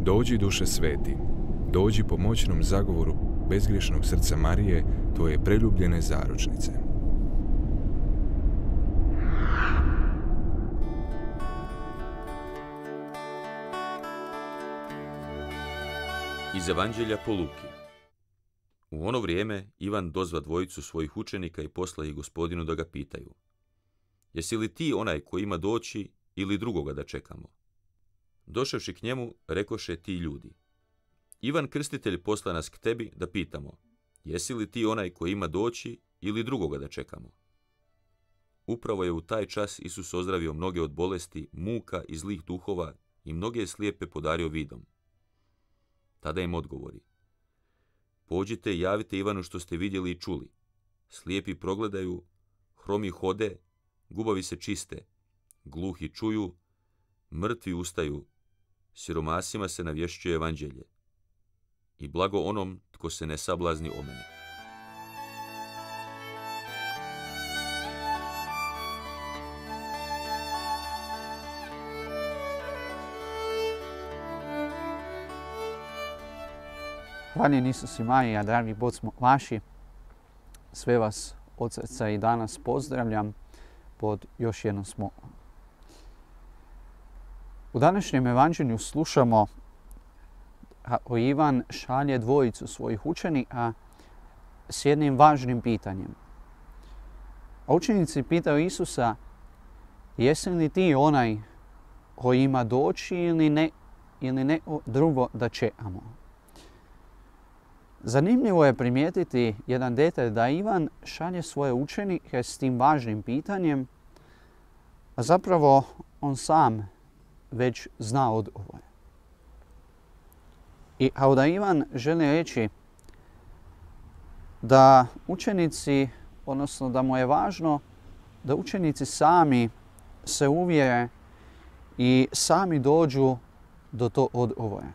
Dođi, duše sveti, dođi po moćnom zagovoru bezgriješnog srca Marije, tvoje preljubljene zaručnice. Iz Evanđelja po Luki. U ono vrijeme Ivan dozva dvojicu svojih učenika i posla ih Gospodinu da ga pitaju: Jesi li ti onaj koji ima doći ili drugoga da čekamo? Došavši k njemu, rekoše ti ljudi: Ivan Krstitelj posla nas k tebi da pitamo: Jesi li ti onaj koji ima doći ili drugoga da čekamo? Upravo je u taj čas Isus ozdravio mnoge od bolesti, muka i zlih duhova i mnoge slijepe podario vidom. Tada im odgovori: Pođite i javite Ivanu što ste vidjeli i čuli. Slijepi progledaju, hromi hode, gubavi se čiste, gluhi čuju, mrtvi ustaju, siromasima se navješćuje evanđelje. I blago onom tko se ne sablazni o mene. Hvaljen Isus i Marija, dragi Bog vaši, sve vas od srca i danas pozdravljam pod još jednom smokvom. U današnjem evanđelju slušamo kako Ivan šalje dvojicu svojih učenika s jednim važnim pitanjem. A učenici pitaju Isusa: Jesi li ti onaj koji ima doći ili neko drugo da čekamo? Zanimljivo je primijetiti jedan detalj da Ivan šalje svoje učenike s tim važnim pitanjem, a zapravo on sam već zna odgovor. I kao da Ivan želi reći da učenici, odnosno da mu je važno da učenici sami se uvjere i sami dođu do tog odgovora.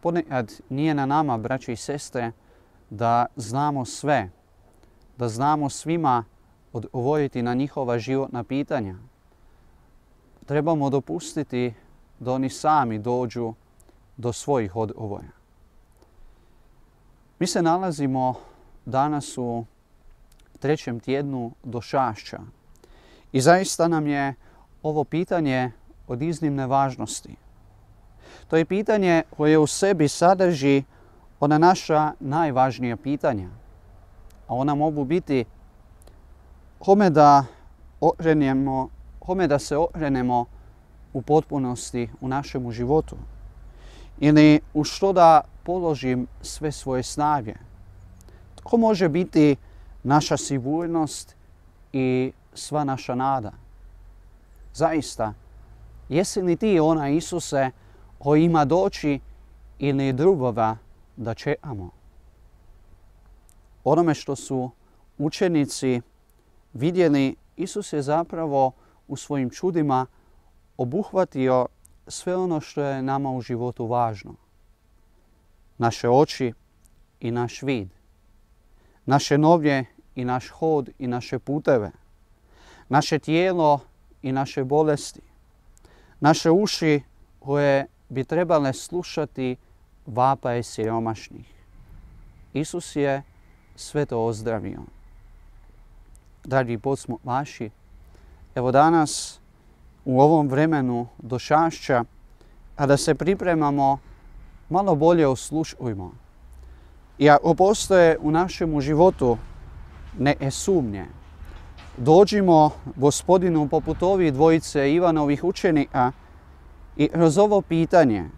Ponekad nije na nama, braće i sestre, da znamo sve, da znamo svima odgovoriti na njihova životna pitanja. Trebamo dopustiti da oni sami dođu do svojih odgovora. Mi se nalazimo danas u 3. tjednu došašća i zaista nam je ovo pitanje od iznimne važnosti. To je pitanje koje u sebi sadrži ona naša najvažnija pitanja. A ona mogu biti kome da se okrenemo u potpunosti u našemu životu. Ili u što da položim sve svoje snage. To može biti naša sigurnost i sva naša nada. Zaista, jesi li ti onaj Isuse koji ima doći ili drugoga da čekamo? Onome što su učenici vidjeli, Isus je zapravo u svojim čudima obuhvatio sve ono što je nama u životu važno. Naše oči i naš vid, naše noge i naš hod i naše puteve, naše tijelo i naše bolesti, naše uši koje bi trebale slušati vapaje siromašnih. Isus je sve to ozdravio. Dragi Bog vaši, evo danas u ovom vremenu došašća, kada se pripremamo, malo bolje osluškujmo. I ako postoje u našemu životu neke sumnje, dođimo Gospodinu poput ovih dvojice Ivanovih učenika i kroz ovo pitanje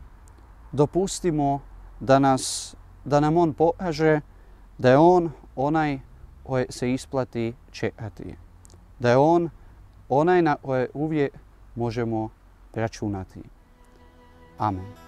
dopustimo da nam on pokaže da je on onaj koji se isplati čekati. Da je on onaj na koje uvijek možemo računati. Amen.